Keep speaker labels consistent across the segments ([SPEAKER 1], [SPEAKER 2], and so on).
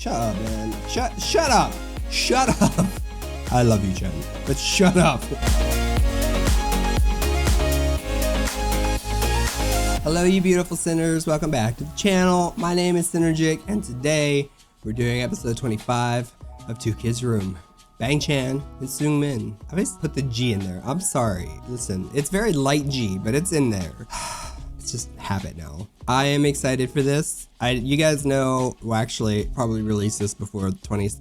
[SPEAKER 1] Shut up, man. Shut up. Shut up. I love you, Jen, but shut up. Hello, you beautiful sinners. Welcome back to the channel. My name is Psynergic, and today we're doing episode 25 of 투키즈룸. Bang Chan and Seungmin. I always put the G in there. I'm sorry. Listen, it's very light G, but it's in there. It's just habit now. I am excited for this. You guys know, well, actually, probably release this before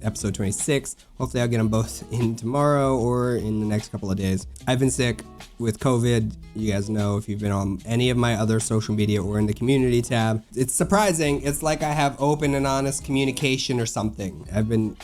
[SPEAKER 1] episode 26. Hopefully I'll get them both in tomorrow or in the next couple of days. I've been sick with COVID. You guys know if you've been on any of my other social media or in the community tab. It's surprising. It's like I have open and honest communication or something. I've been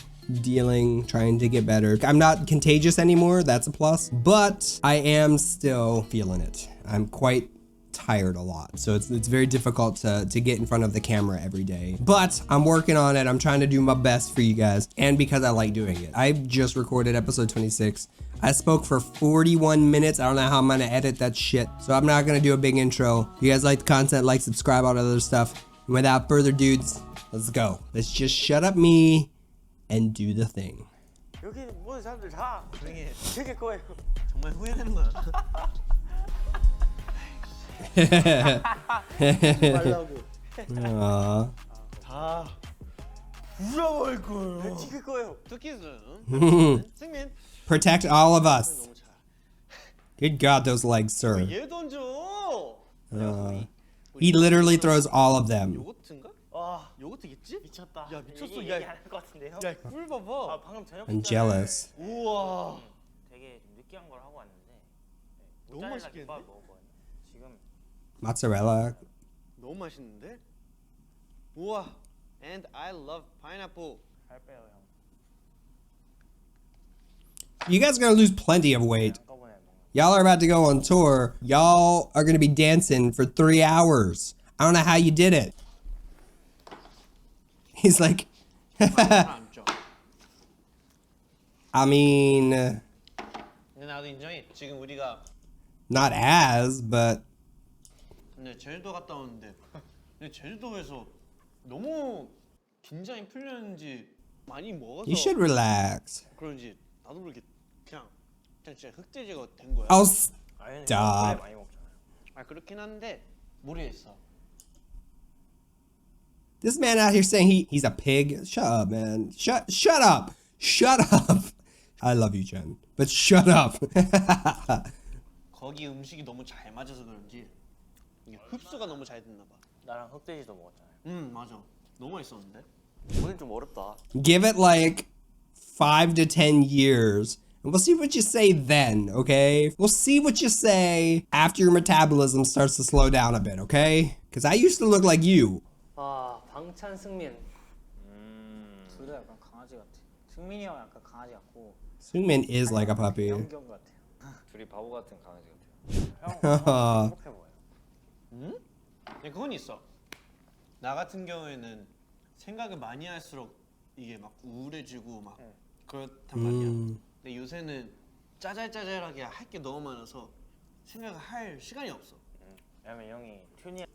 [SPEAKER 1] trying to get better. I'm not contagious anymore, that's a plus, but I am still feeling it. I'm quite tired a lot, so it's very difficult to get in front of the camera every day, but I'm working on it. I'm trying to do my best for you guys, and because I like doing it. I just recorded episode 26. I spoke for 41 minutes. I don't know how I'm gonna edit that shit, so I'm not gonna do a big intro. If you guys like the content, like, subscribe, all that other stuff. And without further dudes, let's go. Let's just shut up me and do the thing.
[SPEAKER 2] 여기 모든 사람들 다 되게 거예요. 정말 후회되는 거야. 말라고. 다 울어버릴 거예요. 찍을 거예요. 투키즈룸. 승민.
[SPEAKER 1] Protect all of us. Good God, those legs, sir.
[SPEAKER 2] 얘 던져.
[SPEAKER 1] He literally throws all of them.
[SPEAKER 2] 요거트인가? 아, 요거트겠지? 미쳤다. 야, 미쳤어. 야,
[SPEAKER 3] 할 것 같은데요?
[SPEAKER 2] 야, 꿀 봐봐.
[SPEAKER 3] 아, 방금 저녁
[SPEAKER 1] I'm jealous.
[SPEAKER 2] 우와.
[SPEAKER 3] 되게 좀 느끼한 걸 하고 왔는데
[SPEAKER 2] 너무 맛있겠는데?
[SPEAKER 3] 먹었거든요. 지금
[SPEAKER 1] Mozzarella.
[SPEAKER 2] 너무 맛있는데? 우와. And I love pineapple.
[SPEAKER 3] 살 빼요, 형.
[SPEAKER 1] You guys are gonna lose plenty of weight.
[SPEAKER 3] 한꺼번에 먹는.
[SPEAKER 1] Y'all are about to go on tour. Y'all are gonna be dancing for 3 hours. I don't know how you did it. He's like, I mean,
[SPEAKER 2] 근데 나도 인정해. 지금 우리가
[SPEAKER 1] not as, but
[SPEAKER 2] 근데 제주도 갔다 오는데 근데 제주도에서 너무 긴장이 풀렸는지 많이 먹어서
[SPEAKER 1] you should relax.
[SPEAKER 2] 그런지 나도 모르게 그냥 진짜 흑돼지가 된 거야.
[SPEAKER 1] Oh,
[SPEAKER 3] 아니,
[SPEAKER 1] stop.
[SPEAKER 3] 원래 많이 먹잖아요.
[SPEAKER 2] 아 그렇긴 한데 모르겠어.
[SPEAKER 1] This man out here saying he's a pig. Shut up, man. Shut up. Shut up. I love you, Jen, but shut up.
[SPEAKER 2] 거기 음식이 너무 잘 맞아서 그런지 이게 흡수가 너무 잘 됐나 봐.
[SPEAKER 3] 나랑 흑돼지도 먹었잖아요.
[SPEAKER 2] 맞아. 너무 맛있었는데.
[SPEAKER 3] 오늘 좀 어렵다.
[SPEAKER 1] Give it like 5 to 10 years. And we'll see what you say then, okay? We'll see what you say after your metabolism starts to slow down a bit, okay? Because I used to look like you.
[SPEAKER 4] 아, 방찬 승민. 둘 다 약간 강아지 같아. 승민이 형 약간 강아지 같고.
[SPEAKER 1] Seungmin is like a puppy.
[SPEAKER 4] 영경 같아.
[SPEAKER 3] 둘이 바보 같은 강아지 같아요. 형 행복해 보여요.
[SPEAKER 2] 네, 그건 있어. 나 같은 경우에는 생각을 많이 할수록 이게 막 우울해지고 막 그렇단 말이야. 근데 요새는 짜잘짜잘하게 할 게 너무 많아서 생각을 할 시간이 없어.
[SPEAKER 3] 왜냐면 형이 튜닝.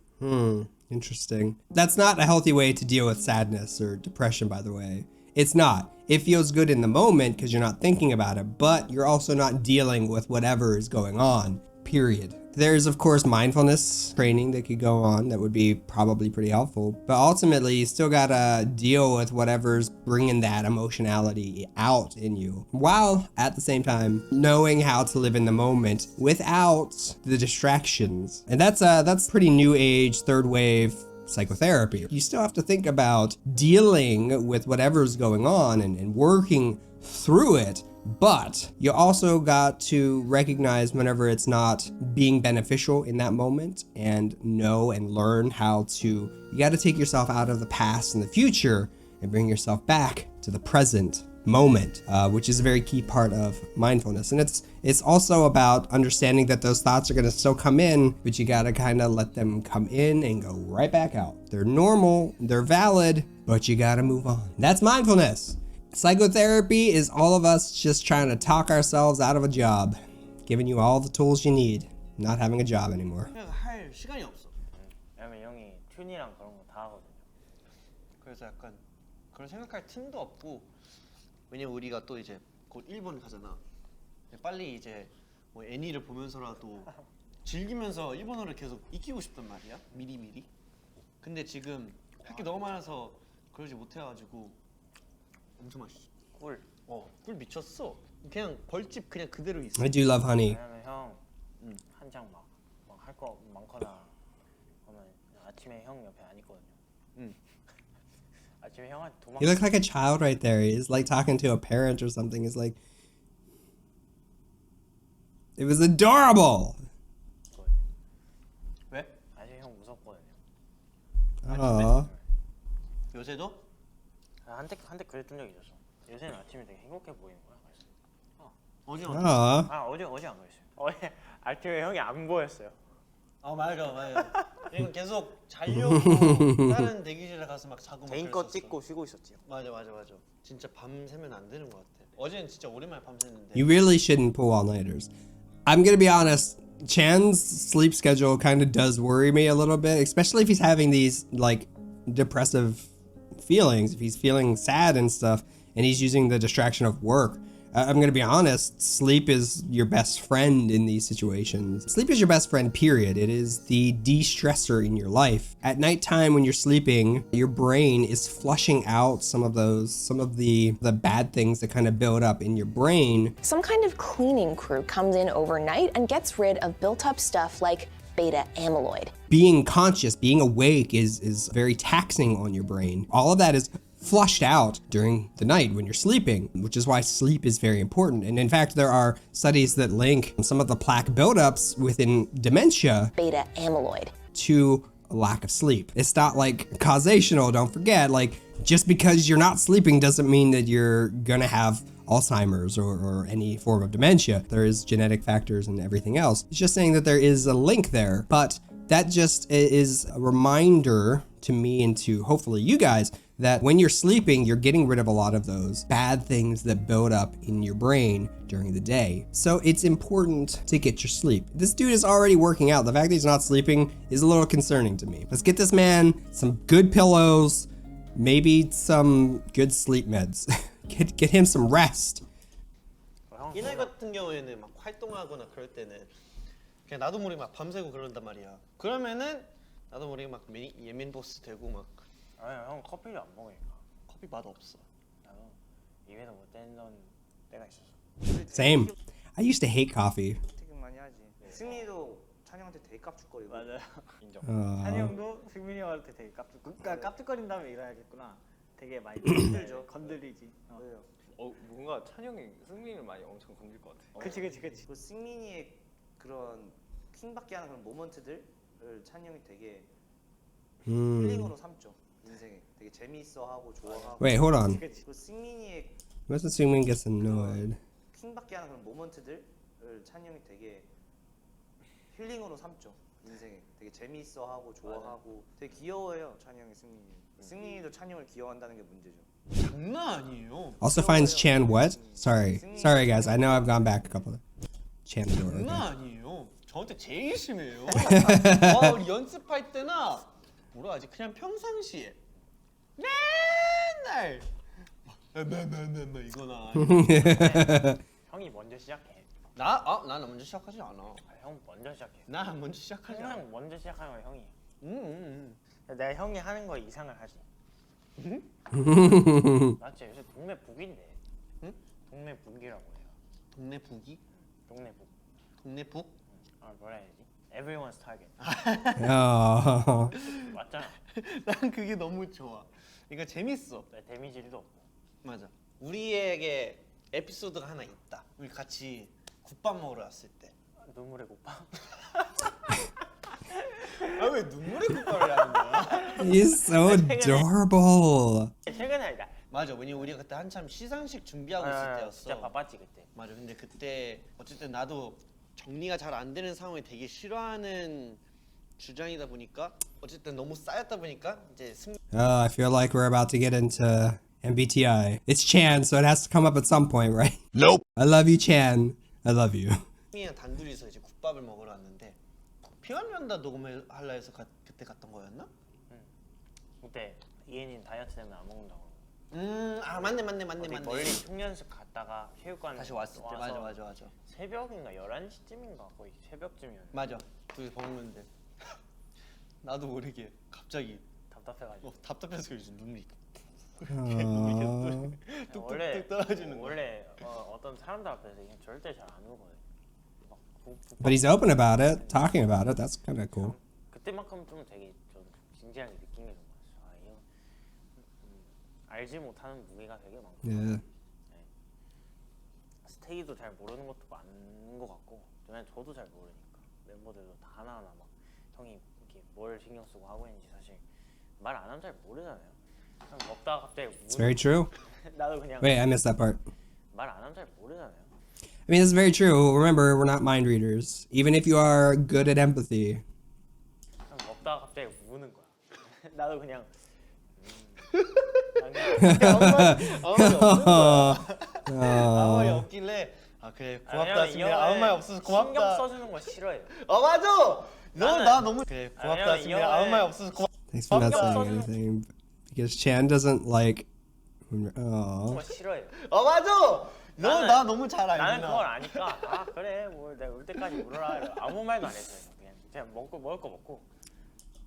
[SPEAKER 1] Interesting. That's not a healthy way to deal with sadness or depression, by the way. It's not. It feels good in the moment because you're not thinking about it, but you're also not dealing with whatever is going on, period. There's, of course, mindfulness training that could go on that would be probably pretty helpful, but ultimately you still gotta deal with whatever's bringing that emotionality out in you, while at the same time knowing how to live in the moment without the distractions. And that's pretty new age, third wave psychotherapy. You still have to think about dealing with whatever's going on and working through it, but you also got to recognize whenever it's not being beneficial in that moment and know and learn how to, you got to take yourself out of the past and the future and bring yourself back to the present moment, which is a very key part of mindfulness. And it's also about understanding that those thoughts are going to still come in, but you got to kind of let them come in and go right back out. They're normal, they're valid, but you got to move on. That's mindfulness. Psychotherapy is all of us just trying to talk ourselves out of a job, giving you all the tools you need, not having a job anymore.
[SPEAKER 2] 할 시간이 없어.
[SPEAKER 3] 왜냐면 형이 튜닝이랑 그런 거 다 하거든요.
[SPEAKER 2] 그래서 약간 그런 생각할 틈도 없고 왜냐면 우리가 또 이제 곧 일본 가잖아. 빨리 이제 뭐 애니를 보면서라도 즐기면서 일본어를 계속 익히고 싶단 말이야. 미리미리. 근데 지금 할 게 너무 많아서 그러지 못해가지고 엄청 맛있어.
[SPEAKER 3] 꿀.
[SPEAKER 2] 꿀 미쳤어. 그냥 벌집 그냥 그대로 있어.
[SPEAKER 1] I do love honey.
[SPEAKER 4] 왜냐면 형 한창 막 할 거 많거나 그러면 아침에 형 옆에 안 있거든요. 아침에 형한테 도망.
[SPEAKER 1] You look like a child right there. He's like talking to a parent or something. It's like it was adorable.
[SPEAKER 2] 왜?
[SPEAKER 4] 아침에 형 무섭거든요.
[SPEAKER 1] Aww.
[SPEAKER 2] 요새도?
[SPEAKER 4] 한때 그랬던 적이 있었어. 요새는 아침에 되게 행복해 보이는 거야. 그래서
[SPEAKER 2] 어제
[SPEAKER 1] Aww.
[SPEAKER 4] 어제 안 그랬어요. 어제 아침에 형이 안 보였어요.
[SPEAKER 2] 맞아. 그냥 계속 자려고 다른 대기실에 가서 막 자고 막
[SPEAKER 4] 개인 거 찍고 쉬고 있었지.
[SPEAKER 2] 맞아. 진짜 밤 새면 안 되는 것 같아. 어제는 진짜 오랜만에 밤 샜는데.
[SPEAKER 1] You really shouldn't pull all-nighters. I'm gonna be honest. Chan's sleep schedule kind of does worry me a little bit, especially if he's having these like depressive feelings. If he's feeling sad and stuff, and he's using the distraction of work. I'm gonna be honest, sleep is your best friend in these situations. Sleep is your best friend, period. It is the de-stressor in your life. At nighttime when you're sleeping, your brain is flushing out some of the bad things that kind of build up in your brain.
[SPEAKER 5] Some kind of cleaning crew comes in overnight and gets rid of built-up stuff like beta amyloid.
[SPEAKER 1] Being conscious, being awake is very taxing on your brain. All of that is flushed out during the night when you're sleeping, which is why sleep is very important. And in fact, there are studies that link some of the plaque buildups within dementia
[SPEAKER 5] Beta amyloid.
[SPEAKER 1] to a lack of sleep. It's not like causational, don't forget, like just because you're not sleeping doesn't mean that you're gonna have Alzheimer's or any form of dementia. There is genetic factors and everything else. It's just saying that there is a link there, but that just is a reminder to me and to hopefully you guys that when you're sleeping, you're getting rid of a lot of those bad things that build up in your brain during the day. So it's important to get your sleep. This dude is already working out. The fact that he's not sleeping is a little concerning to me. Let's get this man some good pillows, maybe some good sleep meds. Get him some rest.
[SPEAKER 2] 이 나이 같은 경우에는 막 활동하거나 그럴 때는 그냥 나도 모르게 막 밤새고 그런단 말이야. 그러면은 나도 모르게 막 예민 보스 되고 막.
[SPEAKER 4] 아니 형 커피를 안 먹으니까.
[SPEAKER 2] 커피 맛 없어.
[SPEAKER 4] 나도 입에서 못 떼던 때가 있었어.
[SPEAKER 1] Same. I used to hate coffee.
[SPEAKER 3] 되게 많이 하지. 승민이도 찬영한테 되게 깝죽거리고.
[SPEAKER 4] 맞아요. 인정.
[SPEAKER 1] 어.
[SPEAKER 4] 찬이 형도 승민이 형한테 되게 그러니까 깝죽거린 다음에 일어나야겠구나. 되게 많이 힘들죠. 건드리지.
[SPEAKER 3] 뭔가 찬영이 승민이를 많이 엄청 건질 것 같아.
[SPEAKER 4] 그치.
[SPEAKER 3] 그 승민이의 그런 킹받게 하는 그런 모먼트들을 찬영이 되게 힐링으로 삼죠. 인생에 되게 재미있어하고 좋아하고.
[SPEAKER 1] Wait, hold on.
[SPEAKER 3] 그 승민이의
[SPEAKER 1] What's assuming gets annoyed?
[SPEAKER 3] 킹받게 하는 그런 모먼트들을 찬영이 되게 힐링으로 삼죠. 인생에 되게 재미있어하고 좋아하고 되게 귀여워해요. 찬영이 승민이. 승민이도 찬영을 귀여워한다는 게 문제죠.
[SPEAKER 2] 장난 아니에요.
[SPEAKER 1] Also finds Chan what? Sorry guys. I know I've gone back a couple. Chan the door.
[SPEAKER 2] 장난 아니에요. 저한테 제일 심해요. 와, 우리 연습할 때나 뭐라 하지? 그냥 평상시에 맨날 막 이거나.
[SPEAKER 4] 형이 먼저 시작해.
[SPEAKER 2] 나는 먼저 시작하지 않아.
[SPEAKER 4] 형 먼저 시작해.
[SPEAKER 2] 나 먼저 시작하지 않아.
[SPEAKER 4] 항상 먼저 시작하는 건 형이야. 내가 형이 하는 거 이상을 하지. 나 진짜 요새 동네 북인데.
[SPEAKER 2] 응?
[SPEAKER 4] 동네 북이라고 해요.
[SPEAKER 2] 동네 북이?
[SPEAKER 4] 동네 북.
[SPEAKER 2] 동네 북?
[SPEAKER 4] 뭐라 해야지? Everyone's target.
[SPEAKER 1] Oh.
[SPEAKER 4] 맞잖아.
[SPEAKER 2] 난 그게 너무 좋아. 그러니까 재밌어.
[SPEAKER 4] 데미지도 없고.
[SPEAKER 2] 맞아. 우리에게 에피소드가 하나 있다. 우리 같이 국밥 먹으러 왔을 때.
[SPEAKER 4] 눈물의 국밥.
[SPEAKER 2] 아 왜 눈물의 국밥을 하는 거야?
[SPEAKER 1] He's so adorable.
[SPEAKER 4] 최근에 아니다.
[SPEAKER 2] 맞아. 왜냐면 우리가 그때 한참 시상식 준비하고 있을 때였어.
[SPEAKER 4] 진짜 바빴지 그때.
[SPEAKER 2] 맞아. 근데 그때 어쨌든 나도 정리가 잘 안 되는 상황을 되게 싫어하는 주장이다 보니까 어쨌든 너무 쌓였다 보니까 이제
[SPEAKER 1] I feel like we're about to get into MBTI. It's Chan, so it has to come up at some point, right? Nope. I love you, Chan. I love you.
[SPEAKER 2] 승민이랑 단둘이서 이제 국밥을 먹으러 왔는데 피아노한다 녹음을 하려 해서 그때 갔던 거였나?
[SPEAKER 4] 그때 이엔이 다이어트 때문에 안 먹는다고.
[SPEAKER 2] 맞네.
[SPEAKER 6] 어디 멀리 흉년식 갔다가 체육관
[SPEAKER 2] 다시 왔을 때 맞아.
[SPEAKER 6] 새벽인가 11시쯤인가 거의 새벽쯤이었는데
[SPEAKER 2] 맞아. 둘이 먹는데 나도 모르게 갑자기
[SPEAKER 6] 답답해가지고
[SPEAKER 2] 답답해서 요즘 눈물이
[SPEAKER 6] 원래
[SPEAKER 2] 뚝뚝뚝 떨어지는 거.
[SPEAKER 6] 원래 어떤 사람들 앞에서 그냥 절대 잘 안 울거든. 막
[SPEAKER 1] But he's open about it, talking about it. That's kind of cool.
[SPEAKER 6] 그때만큼 좀 되게 좀 진지하게 느낀 게 좀 많았어. 이거 알지 못하는 무게가 되게 많고
[SPEAKER 1] Yeah.
[SPEAKER 6] 스테이도 잘 모르는 것도 많은 것 같고, 왜냐면 저도 잘 모르니까 멤버들도 다 하나하나 막 형이 이렇게 뭘 신경 쓰고 하고 있는지 사실 말 안 하면 잘 모르잖아요. 그냥 먹다가 갑자기
[SPEAKER 1] It's very true.
[SPEAKER 6] 나도 그냥
[SPEAKER 1] Wait, I missed that part.
[SPEAKER 6] 말 안 하면 잘 모르잖아요.
[SPEAKER 1] I mean, it's very true. Remember, we're not mind readers. Even if you are good at empathy.
[SPEAKER 6] 그냥 먹다가 갑자기 우는 거야. 나도 그냥
[SPEAKER 2] 아무 말이 없길래 그래 고맙다 승민아 아무 말 없어서
[SPEAKER 6] 신경
[SPEAKER 2] 고맙다.
[SPEAKER 6] 써주는 거 싫어해요.
[SPEAKER 2] 맞아. 너 나 너무 그래
[SPEAKER 6] 아니,
[SPEAKER 2] 고맙다
[SPEAKER 6] 이
[SPEAKER 2] 승민아 아무 말 없어서 고맙다.
[SPEAKER 1] Thanks for not saying anything. Because Chan doesn't like... Oh.
[SPEAKER 6] 거 싫어해요.
[SPEAKER 2] 맞아. 너 나 너무 잘
[SPEAKER 6] 나는 그걸
[SPEAKER 2] 알잖아.
[SPEAKER 6] 아니까 그래 뭐 내가 울 때까지 울어라 이러고 아무 말도 안 했어요. 그냥 먹을 거 먹고.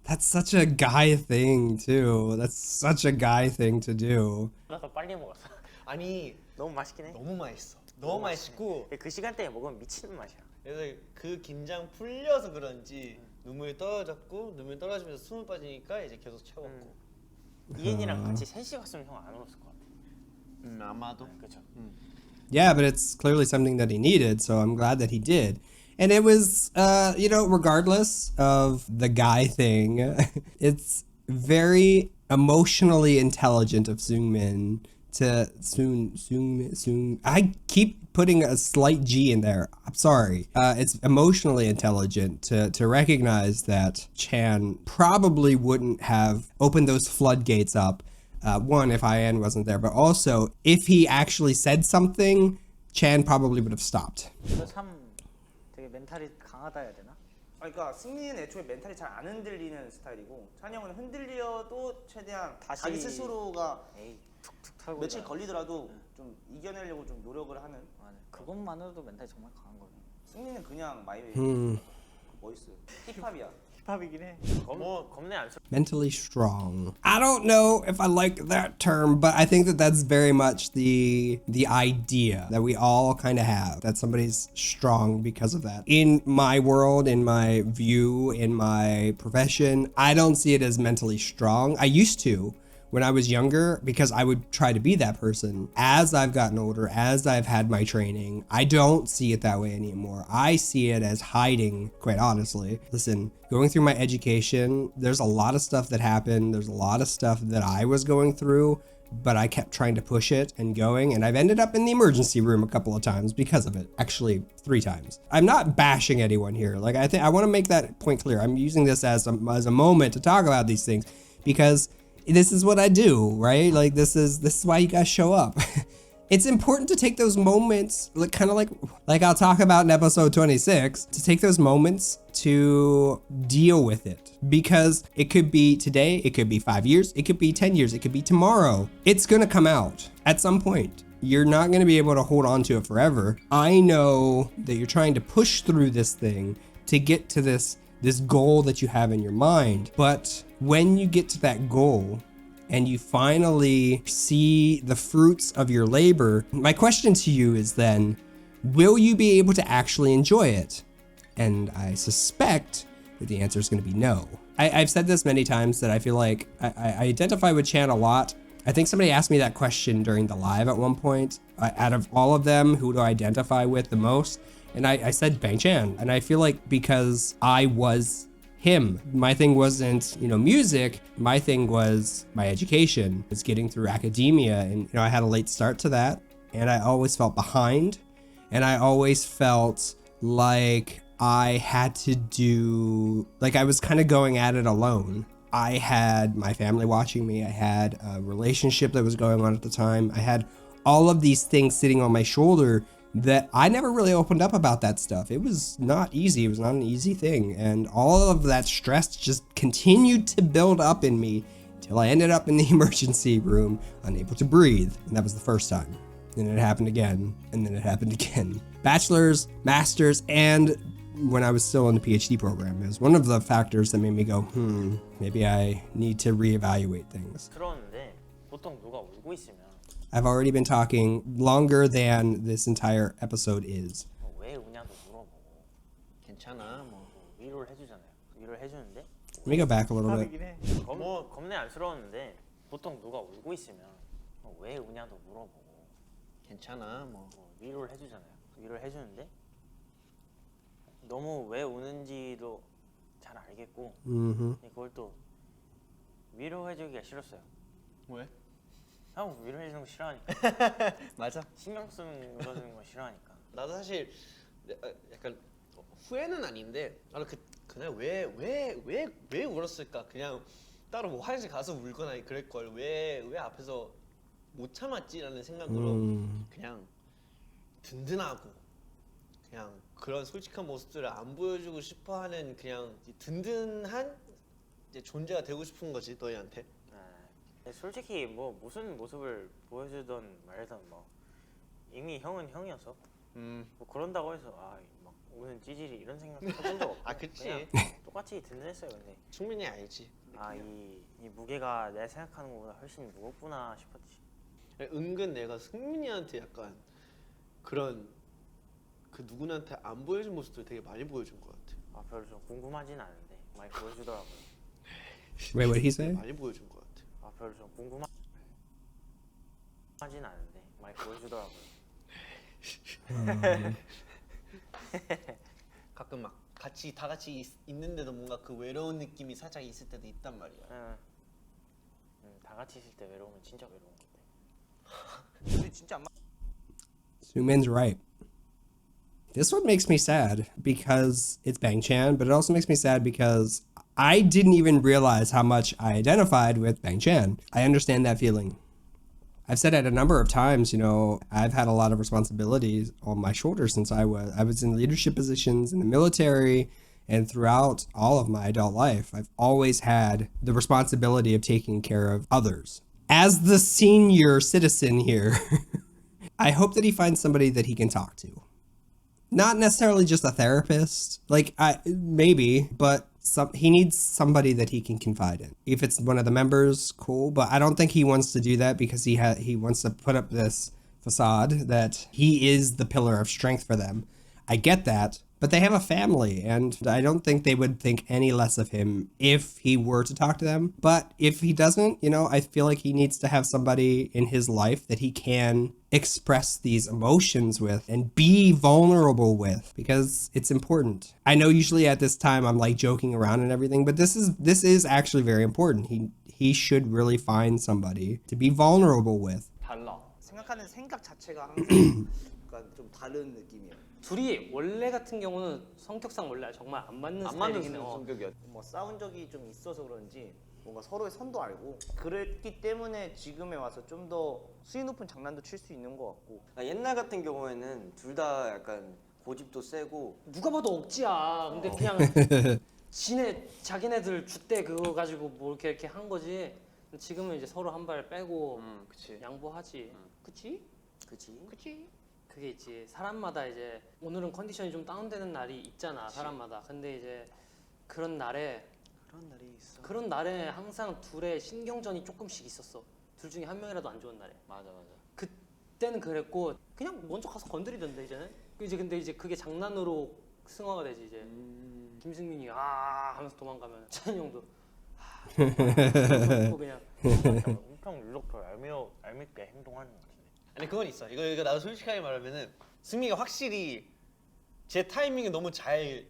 [SPEAKER 1] That's such a guy thing, too. That's such a guy thing to do.
[SPEAKER 6] 나도 빨리 먹었어.
[SPEAKER 2] 아니
[SPEAKER 6] 너무 맛있긴 해.
[SPEAKER 2] 너무 맛있어. 너무 맛있고
[SPEAKER 6] 그 시간대에 먹으면 미치는 맛이야.
[SPEAKER 2] 그래서 그 긴장 풀려서 그런지 눈물이 떨어졌고 눈물 떨어지면서 숨을 빠지니까 이제 계속 채웠고.
[SPEAKER 6] 이엔이랑 같이 셋이 갔으면 형 안 울었을 것 같아.
[SPEAKER 2] 아마도.
[SPEAKER 6] 그렇죠.
[SPEAKER 1] Yeah, but it's clearly something that he needed, so I'm glad that he did. And it was, regardless of the guy thing, it's very emotionally intelligent of Seungmin to Seungmin. I keep putting a slight G in there. I'm sorry. It's emotionally intelligent to recognize that Chan probably wouldn't have opened those floodgates up. One, if IN wasn't there, but also if he actually said something, Chan probably would have stopped.
[SPEAKER 4] 너 참 되게 멘탈이 강하다 해야 되나?
[SPEAKER 3] 그러니까 승민이는 애초에 멘탈이 잘 안 흔들리는 스타일이고 찬이 형은 흔들려도 최대한
[SPEAKER 4] 다시-
[SPEAKER 3] 자기 스스로가
[SPEAKER 4] 에이 툭툭 털고
[SPEAKER 3] 며칠
[SPEAKER 4] 있잖아.
[SPEAKER 3] 걸리더라도 좀 이겨내려고 좀 노력을 하는.
[SPEAKER 4] 맞아. 그것만으로도 멘탈이 정말 강한 거네.
[SPEAKER 3] 승민이는 그냥 마이웨이 멋있어요. 힙합이야.
[SPEAKER 6] 힙합이긴 해. 겁내 안 써.
[SPEAKER 1] Mentally strong. I don't know if I like that term, but I think that that's very much the idea that we all kind of have, that somebody's strong because of that. In my world, in my view, in my profession, I don't see it as mentally strong. I used to when I was younger because I would try to be that person. As I've gotten older, as I've had my training, I don't see it that way anymore. I see it as hiding, quite honestly. Listen, going through my education, there's a lot of stuff that happened. There's a lot of stuff that I was going through, but I kept trying to push it and going, and I've ended up in the emergency room a couple of times because of it. Actually, 3 times. I'm not bashing anyone here. Like, I want to make that point clear. I'm using this as a moment to talk about these things because this is what I do, right? Like this is why you guys show up. It's important to take those moments, like kind of like I'll talk about in episode 26, to take those moments to deal with it, because it could be today, it could be 5 years, it could be 10 years, it could be tomorrow. It's gonna come out at some point. You're not gonna be able to hold on to it forever. I know that you're trying to push through this thing to get to this goal that you have in your mind. But when you get to that goal and you finally see the fruits of your labor, my question to you is then, will you be able to actually enjoy it? And I suspect that the answer is going to be no. I've said this many times that I feel like I identify with Chan a lot. I think somebody asked me that question during the live at one point. Out of all of them, who do I identify with the most? And I said Bang Chan. And I feel like because I was him, my thing wasn't, music. My thing was my education. It's getting through academia. And, I had a late start to that. And I always felt behind. And I always felt like I had to do, like I was kind of going at it alone. I had my family watching me. I had a relationship that was going on at the time. I had all of these things sitting on my shoulder that I never really opened up about that stuff. It was not easy. It was not an easy thing. And all of that stress just continued to build up in me Till I ended up in the emergency room, unable to breathe. And that was the first time. And it happened again, and then it happened again. Bachelor's, master's, and when I was still in the PhD program, it was one of the factors that made me go, maybe I need to reevaluate things.
[SPEAKER 6] 들었는데 보통 누가 울고 있으면
[SPEAKER 1] I've already been talking longer than this entire episode is.
[SPEAKER 6] 왜 우냐도 물어보고
[SPEAKER 2] 괜찮아 뭐.
[SPEAKER 6] 위로를 해주잖아요. 위로를 해주는데
[SPEAKER 1] Let me go back a little bit.
[SPEAKER 2] 하긴 해.
[SPEAKER 6] 겁내 안쓰러웠는데 보통 누가 울고 있으면 왜 우냐도 물어보고
[SPEAKER 2] 괜찮아 뭐.
[SPEAKER 6] 위로를 해주잖아요. 위로를 해주는데 너무 왜 우는지도 잘 알겠고 근데 그걸 또 위로해주기가 싫었어요.
[SPEAKER 2] 왜?
[SPEAKER 6] 형 위로해주는 거 싫어하니까.
[SPEAKER 2] 맞아.
[SPEAKER 6] 신경 쓰는 거 싫어하니까.
[SPEAKER 2] 나도 사실 약간 후회는 아닌데 나도 그날 왜 울었을까? 그냥 따로 뭐 화장실 가서 울거나 그럴 걸 왜 앞에서 못 참았지라는 생각으로 그냥 든든하고 그냥 그런 솔직한 모습들을 안 보여주고 싶어하는 그냥 든든한 이제 존재가 되고 싶은 거지 너희한테.
[SPEAKER 6] 솔직히 뭐 무슨 모습을 보여주던 말던 뭐 이미 형은 형이어서 뭐 그런다고 해서 막 우는 찌질이 이런 생각 해본 적 없고
[SPEAKER 2] 아 그치.
[SPEAKER 6] 그냥 똑같이 든든했어요. 근데
[SPEAKER 2] 충분히 알지.
[SPEAKER 6] 이 무게가 내가 생각하는 것보다 훨씬 무겁구나 싶었지.
[SPEAKER 2] 은근 내가 승민이한테 약간 그런 그 누구한테 안 보여준 모습들 되게 많이 보여준 것 같아.
[SPEAKER 6] 별로 좀 궁금하진 않은데 많이 보여주더라고요.
[SPEAKER 1] Wait, what did he say?
[SPEAKER 2] 많이 보여준 것 같아.
[SPEAKER 6] 별로 좀 궁금하진 않은데 많이 보여주더라고요.
[SPEAKER 2] 가끔 막 다 같이 있는데도 뭔가 그 외로운 느낌이 살짝 있을 때도 있단 말이야.
[SPEAKER 6] 다 같이 있을 때 외로우면 진짜 외로운 건데.
[SPEAKER 3] 근데 진짜 안
[SPEAKER 1] Seungmin's right. This one makes me sad because it's Bang Chan, but it also makes me sad because I didn't even realize how much I identified with Bang Chan. I understand that feeling. I've said it a number of times, I've had a lot of responsibilities on my shoulders since I was in leadership positions in the military and throughout all of my adult life. I've always had the responsibility of taking care of others. As the senior citizen here, I hope that he finds somebody that he can talk to. Not necessarily just a therapist, maybe, but he needs somebody that he can confide in. If it's one of the members, cool, but I don't think he wants to do that because he wants to put up this facade that he is the pillar of strength for them. I get that, but they have a family, and I don't think they would think any less of him if he were to talk to them. But if he doesn't, I feel like he needs to have somebody in his life that he can express these emotions with and be vulnerable with, because it's important. I know usually at this time I'm like joking around and everything, but this is actually very important. He should really find somebody to be vulnerable with.
[SPEAKER 4] 달라.
[SPEAKER 3] 생각하는 생각 자체가 항상 약간 좀 다른 느낌이에요.
[SPEAKER 4] 둘이 원래 같은 경우는 성격상 원래 정말 안 맞는 스타일이긴 해요.
[SPEAKER 2] 성격이야.
[SPEAKER 3] 뭐 싸운 적이 좀 있어서 그런지 뭔가 서로의 선도 알고 그랬기 때문에 지금에 와서 좀 더 수위 높은 장난도 칠 수 있는 것 같고.
[SPEAKER 7] 옛날 같은 경우에는 둘 다 약간 고집도 세고
[SPEAKER 4] 누가 봐도 억지야. 근데 그냥 자기네들 줏대 그거 가지고 뭐 이렇게 한 거지. 지금은 이제 서로 한 발 빼고
[SPEAKER 2] 그치.
[SPEAKER 4] 양보하지. 그치?
[SPEAKER 7] 그치?
[SPEAKER 4] 그게 있지. 사람마다 이제 오늘은 컨디션이 좀 다운되는 날이 있잖아. 사람마다. 근데 이제 그런 날에 항상 둘의 신경전이 조금씩 있었어. 둘 중에 한 명이라도 안 좋은 날에.
[SPEAKER 6] 맞아.
[SPEAKER 4] 그때는 그랬고 그냥 먼저 가서 건드리던데 이제는. 근데 이제 그게 장난으로 승화가 되지 이제. 김승민이 하면서 도망가면 찬이 형도 그냥
[SPEAKER 6] 엄청 유독 얄밉게 행동하는 것 같은데.
[SPEAKER 2] 아니 그건 있어. 이거 나도 솔직하게 말하면은 승민이가 확실히 제 타이밍을 너무 잘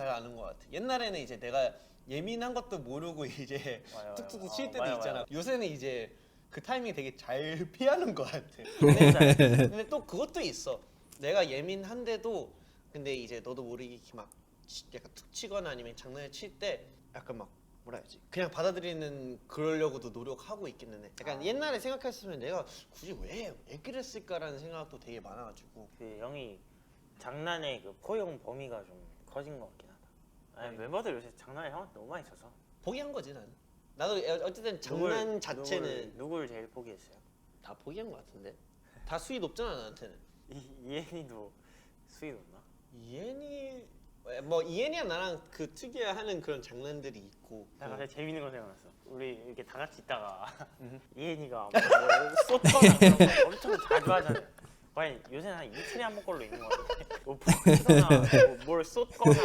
[SPEAKER 2] 아는 것 같아. 옛날에는 이제 내가 예민한 것도 모르고 이제 툭툭 칠 때도 있잖아. 요새는 이제 그 타이밍 되게 잘 피하는 것 같아. 근데 또 그것도 있어. 내가 예민한데도 근데 이제 너도 모르게 이렇게 막 약간 툭 치거나 아니면 장난을 칠 때 약간 막 뭐라 해야지? 그냥 받아들이는 그러려고도 노력하고 있기는 해. 약간 옛날에 생각했으면 내가 굳이 왜 그랬을까라는 생각도 되게 많아가지고.
[SPEAKER 6] 그 형이 장난의 그 포용 범위가 좀 커진 것 같긴 하다. 아니 멤버들 요새 장난에 형한테 너무 많이 쳐서
[SPEAKER 2] 포기한 거지 난 나도 어쨌든 장난 자체는
[SPEAKER 6] 누굴 제일 포기했어요?
[SPEAKER 2] 다 포기한 것 같은데. 다 수위 높잖아 나한테는.
[SPEAKER 6] 이엔이도 수위 높나?
[SPEAKER 2] 이엔이 뭐 이엔이야 나랑 그 특유의 하는 그런 장난들이 있고.
[SPEAKER 6] 나 갑자기 재밌는 거 생각났어. 우리 이렇게 다 같이 있다가 이엔이가 쏟거나 그런 거 엄청 자주 하잖아요. 과연 요새는 한 이틀에 한 번꼴로 있는 거 같은데 뭐 푸시거나 뭘 쏟거나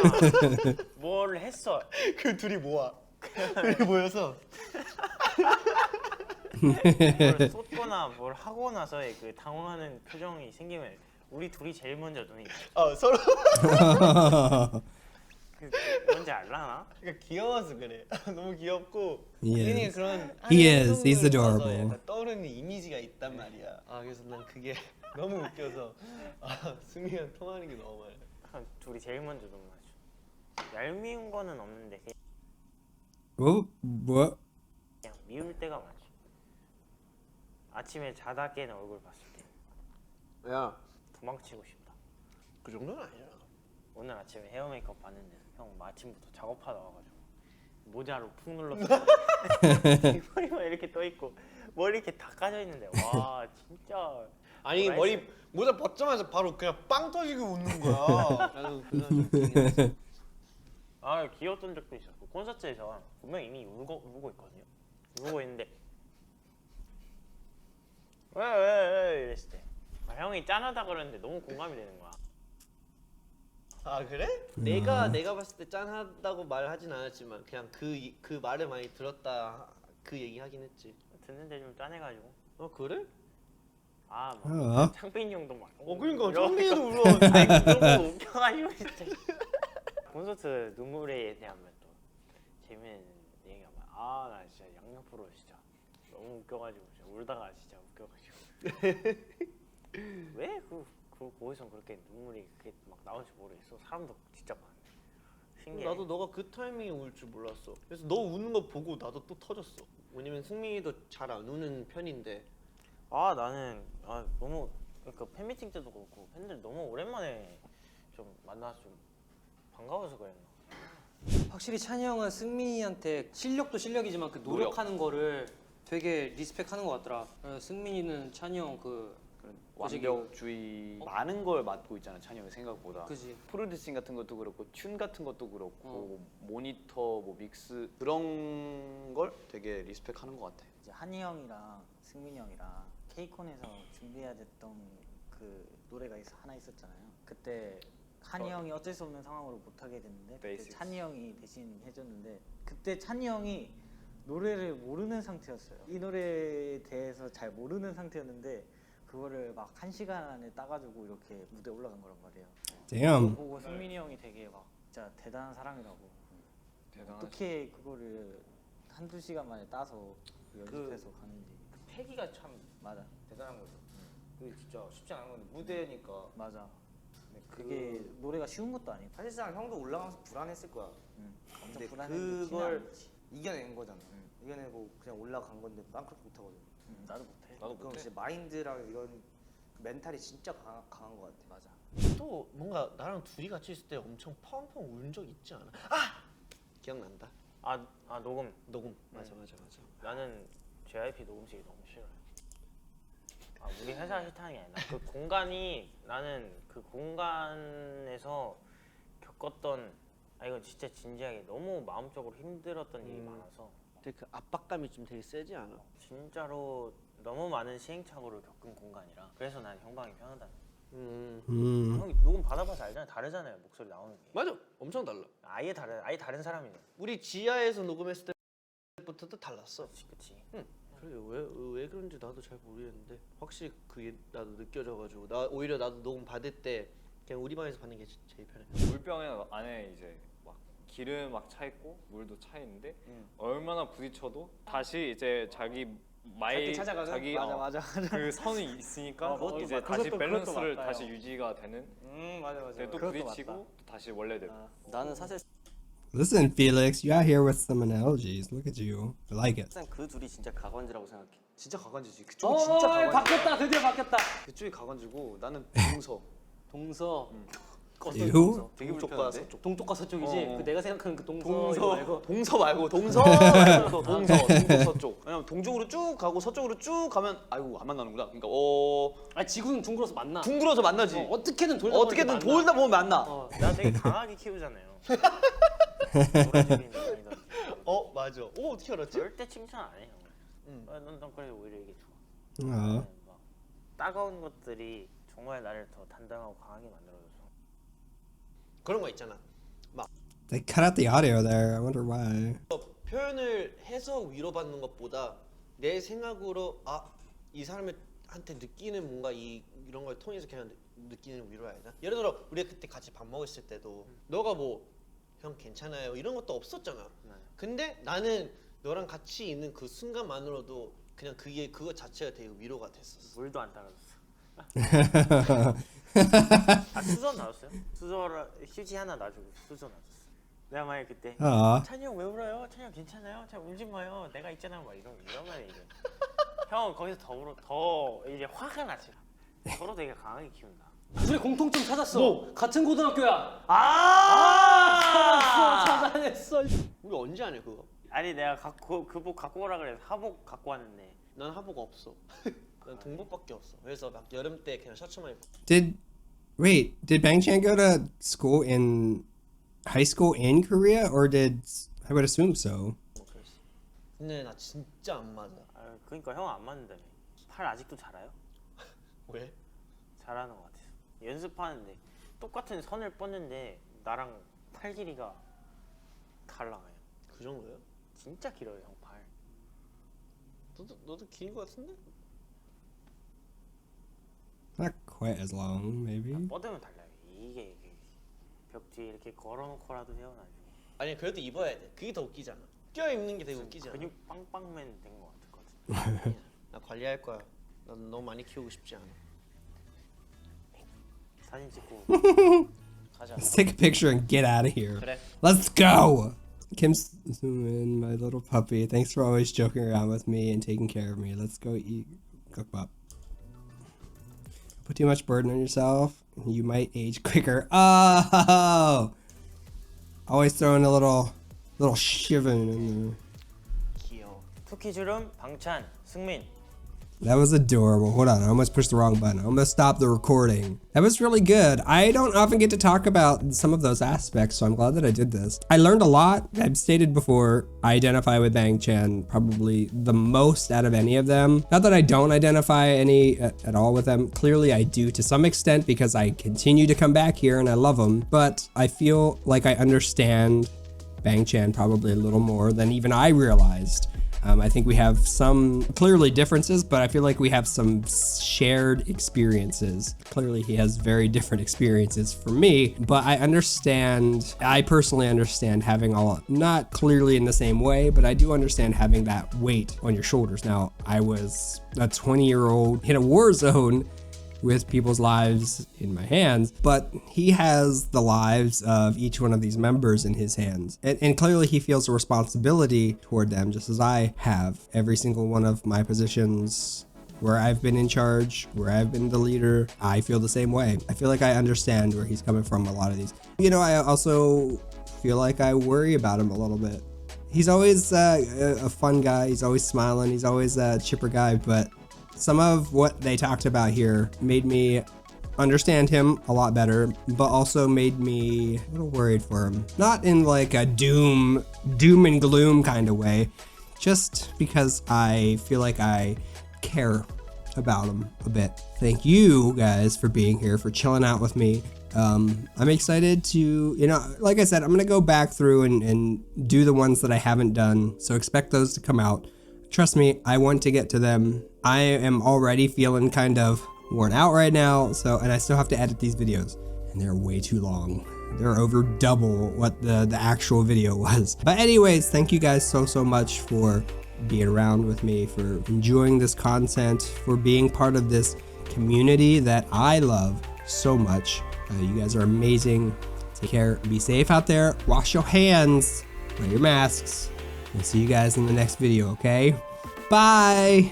[SPEAKER 6] 뭘 했어.
[SPEAKER 2] 그 둘이 모아. 둘이 모여서
[SPEAKER 6] 뭘 쏟거나 뭘 하고 나서의 그 당황하는 표정이 생기면 우리 둘이 제일 먼저 눈이
[SPEAKER 2] 서로
[SPEAKER 6] 그 뭔지 알라나?
[SPEAKER 2] 그러니까 귀여워서 그래. 너무 귀엽고
[SPEAKER 1] He
[SPEAKER 2] 이엔이가
[SPEAKER 1] is.
[SPEAKER 2] 그런
[SPEAKER 1] He is. He's
[SPEAKER 2] 행동들을 봐서
[SPEAKER 1] adorable.
[SPEAKER 2] 약간 떠오르는 이미지가 있단 말이야. 그래서 난 그게 너무 웃겨서 승민이랑 통하는 게 너무 많아.
[SPEAKER 6] 둘이 제일 먼저 눈 마주. 얄미운 거는 없는데
[SPEAKER 1] Oh, what?
[SPEAKER 6] 그냥 미울 때가 많지. 아침에 자다 깬 얼굴 봤을 때
[SPEAKER 2] 야,
[SPEAKER 6] 도망치고 싶다.
[SPEAKER 2] 그 정도는 아니야.
[SPEAKER 6] 오늘 아침에 헤어 메이크업 봤는데 형 아침부터 작업하다 와가지고 모자로 푹 눌렀어. 머리만 이렇게 떠 있고 머리 이렇게 다 까져 있는데 와 진짜.
[SPEAKER 2] 아니
[SPEAKER 6] 뭐라
[SPEAKER 2] 머리 모자 벗자마자 바로 그냥 빵 터지고 웃는 거야. 나도 그거 좀 웃기긴 했어.
[SPEAKER 6] 귀여웠던 적도 있었고 콘서트에서 분명 이미 울고 있거든요. 울고 있는데 왜 이랬을 때 형이 짠하다 그러는데 너무 공감이 되는 거야.
[SPEAKER 2] 그래? 내가 봤을 때 짠하다고 말하진 않았지만 그냥 그 말을 많이 들었다 그 얘기 하긴 했지.
[SPEAKER 6] 듣는데 좀 짠해가지고.
[SPEAKER 2] 그래?
[SPEAKER 6] 뭐 창빈이 형도 막.
[SPEAKER 2] 그러니까 창빈이도 울어.
[SPEAKER 6] 아니 그런 거 웃겨가지고 진짜. 콘서트 눈물에 대한 또 재밌는 얘기가 많아. 나 진짜 양옆으로 진짜 너무 웃겨가지고 진짜 울다가 진짜 웃겨가지고. 왜 거기서 그렇게 눈물이 그렇게 막 나올지 모르겠어. 사람도 진짜 많네. 신기해.
[SPEAKER 2] 나도 너가 그 타이밍에 울 줄 몰랐어. 그래서 너 우는 거 보고 나도 또 터졌어. 왜냐면 승민이도 잘 안 우는 편인데.
[SPEAKER 6] 나는 너무 그러니까 팬미팅 때도 그렇고 팬들 너무 오랜만에 좀 만나서 좀 반가워서 그랬나.
[SPEAKER 4] 확실히 찬이 형은 승민이한테 실력도 실력이지만 그 노력하는 거를 되게 리스펙하는 것 같더라. 승민이는 찬이 형
[SPEAKER 8] 완벽주의 많은 걸 맡고 있잖아 찬이 형이 생각보다.
[SPEAKER 4] 그지.
[SPEAKER 8] 프로듀싱 같은 것도 그렇고 튠 같은 것도 그렇고 모니터 뭐 믹스 그런 걸 되게 리스펙하는 것 같아.
[SPEAKER 9] 이제 한이 형이랑 승민이 형이랑 케이콘에서 준비해야 됐던 그 노래가 하나 있었잖아요. 그때 한이 형이 어쩔 수 없는 상황으로 못 하게 됐는데 그때 찬이 형이 대신 해줬는데 그때 찬이 형이 노래를 모르는 상태였어요. 이 노래에 대해서 잘 모르는 상태였는데 그거를 막 1시간 안에 따가지고 이렇게 무대에 올라간 거란 말이에요.
[SPEAKER 1] Damn.
[SPEAKER 9] 그거 보고 승민이 형이 되게 막 진짜 대단한 사람이라고. 어떻게 그거를 1-2시간 만에 따서 연습해서 가는지.
[SPEAKER 3] 그 패기가 참
[SPEAKER 9] 맞아.
[SPEAKER 3] 대단한 거죠. 그게 진짜 쉽지 않은 건데 무대니까.
[SPEAKER 9] 맞아. 그게 노래가 쉬운 것도 아니고.
[SPEAKER 3] 사실상 형도 올라가면서 불안했을 거야.
[SPEAKER 9] 엄청
[SPEAKER 3] 근데
[SPEAKER 9] 불안했는데
[SPEAKER 3] 그걸 이겨낸 거잖아. 이겨내고 그냥 올라간 건데 난 그렇게 못하거든.
[SPEAKER 9] 나도 못해.
[SPEAKER 3] 그럼 진짜 마인드랑 이런 멘탈이 진짜 강한 것 같아.
[SPEAKER 9] 맞아.
[SPEAKER 2] 또 뭔가 나랑 둘이 같이 있을 때 엄청 펑펑 운 적 있지 않아? 기억난다.
[SPEAKER 6] 녹음.
[SPEAKER 2] 맞아.
[SPEAKER 6] 나는 JYP 녹음실이 너무 싫어요. 우리 회사 싫다는 게 아니라 그 공간이 나는 그 공간에서 겪었던 이건 진짜 진지하게 너무 마음적으로 힘들었던 일이 많아서
[SPEAKER 2] 되게 그 압박감이 좀 되게 세지 않아?
[SPEAKER 6] 진짜로 너무 많은 시행착오를 겪은 공간이라 그래서 난 형방이 편하다. 형이 녹음 받아봐서 알잖아. 다르잖아요 목소리 나오는 게.
[SPEAKER 2] 맞아, 엄청 달라.
[SPEAKER 6] 아예 다른 사람이네.
[SPEAKER 2] 우리 지하에서 녹음했을 때부터도 달랐어.
[SPEAKER 6] 그치.
[SPEAKER 2] 그래 왜 그런지 나도 잘 모르겠는데 확실히 그게 나도 느껴져가지고 오히려 나도 녹음 받을 때 그냥 우리 방에서 받는 게 제일 편해.
[SPEAKER 10] 물병에 안에 이제 막 기름 막 차 있고 물도 차 있는데 얼마나 부딪혀도 다시 이제 자기
[SPEAKER 9] 맞아.
[SPEAKER 10] 그 선이 있으니까
[SPEAKER 9] 그것도
[SPEAKER 10] 이제
[SPEAKER 9] 맞다.
[SPEAKER 10] 다시
[SPEAKER 9] 그것도
[SPEAKER 10] 밸런스를
[SPEAKER 9] 맞다,
[SPEAKER 10] 다시
[SPEAKER 9] 형.
[SPEAKER 10] 유지가 되는.
[SPEAKER 9] 맞아.
[SPEAKER 10] 근데 또
[SPEAKER 9] 그것도
[SPEAKER 10] 부딪히고
[SPEAKER 9] 맞다.
[SPEAKER 10] 또 다시 원래대로.
[SPEAKER 9] 나는 사실
[SPEAKER 1] Listen, Felix, you out here with some analogies. Look at you. I like it.
[SPEAKER 7] 그 둘이 진짜 가관지라고 생각해.
[SPEAKER 3] 진짜 가관지지. 그쪽이 진짜 가관지.
[SPEAKER 4] 바뀌었다. 드디어 바뀌었다.
[SPEAKER 3] 그쪽이 가관지고 나는 동서.
[SPEAKER 4] 동서.
[SPEAKER 1] Ew.
[SPEAKER 8] 되게 불편한데?
[SPEAKER 4] 동쪽과 서쪽이지. 그 내가 생각하는 그 동서
[SPEAKER 8] 동서
[SPEAKER 4] 말고.
[SPEAKER 8] 동서 말고 동서 말고 동서 서쪽. 왜냐면 동쪽으로 쭉 가고 서쪽으로 쭉 가면 아이고 안 만나는구나. 그러니까
[SPEAKER 4] 아니 지구는 둥글어서 만나.
[SPEAKER 8] 둥글어서 만나지.
[SPEAKER 4] 어떻게든 돌다
[SPEAKER 8] 어떻게든 돌다 보면 만나.
[SPEAKER 6] 나 되게 강하게 키우잖아요. 노란색인지 아니던지.
[SPEAKER 2] 맞아. 어떻게 알았지?
[SPEAKER 6] 절대 칭찬 안 해요. 넌 그래도 오히려 이게 좋아.
[SPEAKER 1] Aw.
[SPEAKER 6] 막 따가운 것들이 정말 나를 더 단단하고 강하게 만들어줘서.
[SPEAKER 2] 그런 거 있잖아.
[SPEAKER 1] They cut out the audio there. I wonder why.
[SPEAKER 2] 표현을 해서 위로받는 것보다 내 생각으로 이 사람한테 느끼는 뭔가 이런 걸 통해서 그냥 느끼는 위로야 되나? 예를 들어 우리가 그때 같이 밥 먹었을 때도 너가 뭐 형 괜찮아요 이런 것도 없었잖아. 근데 나는 너랑 같이 있는 그 순간만으로도 그냥 그거 자체가 되게 위로가 됐었어.
[SPEAKER 6] 물도 안 따라줬어. 수저 놔줬어요? 수저 휴지 하나 놔주고 수저 놔줬어. 내가 만약에 그때 찬이 형 왜 울어요? 찬이 형 괜찮아요? 찬이 울지 마요. 내가 있잖아. 막 이러면 이제 형은 거기서 더 이제 화가 나지. 서로 되게 강하게 키운다.
[SPEAKER 4] 둘이 공통점 찾았어. 같은 고등학교야. 찾아냈어.
[SPEAKER 2] 우리 언제 안 해 그거?
[SPEAKER 6] 아니 내가 그복 갖고 오라 그래서 하복 갖고 왔는데
[SPEAKER 2] 난 하복 없어. 난 동복밖에 없어. 그래서 막 여름 때 그냥 셔츠만 입고.
[SPEAKER 1] Did Bangchan go to school in high school in Korea, or did I would assume so?
[SPEAKER 2] 그랬어. 근데 나 진짜 안 맞아.
[SPEAKER 6] 그러니까 형 안 맞는다며. 팔 아직도 자라요?
[SPEAKER 2] 왜?
[SPEAKER 6] 잘하는 것 같아요. 연습하는데 똑같은 선을 뻗는데 나랑 팔 길이가 달라요.
[SPEAKER 2] 그 정도요?
[SPEAKER 6] 진짜 길어요 형 팔.
[SPEAKER 2] 너도 긴 거 같은데?
[SPEAKER 1] Not quite as long, maybe.
[SPEAKER 6] 뻗으면 달라요. 이게 벽 뒤에 이렇게 걸어놓고라도 세워놔주고.
[SPEAKER 2] 아니 그래도 입어야 돼. 그게 더 웃기잖아. 껴 입는 게 되게 웃기잖아.
[SPEAKER 6] 근육 빵빵맨 된 것 같을 것 같아.
[SPEAKER 2] 나 관리할 거야. 난 너무 많이 키우고 싶지 않아.
[SPEAKER 6] 사진 찍고 가자.
[SPEAKER 1] Let's take a picture and get out of here.
[SPEAKER 2] 그래.
[SPEAKER 1] Let's go! Kim Seungmin, my little puppy. Thanks for always joking around with me and taking care of me. Let's go eat gukbap. Put too much burden on yourself, you might age quicker. Oh! Always throwing a little shivin in there.
[SPEAKER 2] 귀여워.
[SPEAKER 6] 투키즈룸 방찬 승민.
[SPEAKER 1] That was adorable. Hold on, I almost pushed the wrong button. I almost stopped the recording. That was really good. I don't often get to talk about some of those aspects, so I'm glad that I did this. I learned a lot. I've stated before, I identify with Bangchan probably the most out of any of them. Not that I don't identify any at all with them. Clearly I do to some extent because I continue to come back here and I love them. But I feel like I understand Bangchan probably a little more than even I realized. I think we have some clearly differences, but I feel like we have some shared experiences. Clearly he has very different experiences from me, but I personally understand having not clearly in the same way, but I do understand having that weight on your shoulders. Now, I was a 20-year-old in a war zone with people's lives in my hands, but he has the lives of each one of these members in his hands. And clearly he feels a responsibility toward them, just as I have. Every single one of my positions where I've been in charge, where I've been the leader, I feel the same way. I feel like I understand where he's coming from a lot of these. You know, I also feel like I worry about him a little bit. He's always a fun guy, he's always smiling, he's always a chipper guy, but some of what they talked about here made me understand him a lot better, but also made me a little worried for him. Not in like a doom and gloom kind of way, just because I feel like I care about him a bit. Thank you guys for being here, for chilling out with me. I'm excited to, like I said, I'm gonna go back through and do the ones that I haven't done, so expect those to come out. Trust me, I want to get to them. I am already feeling kind of worn out right now, and I still have to edit these videos, and they're way too long. They're over double what the actual video was. But anyways, thank you guys so much for being around with me, for enjoying this content, for being part of this community that I love so much. You guys are amazing. Take care, be safe out there, wash your hands, wear your masks. We'll see you guys in the next video, okay? Bye!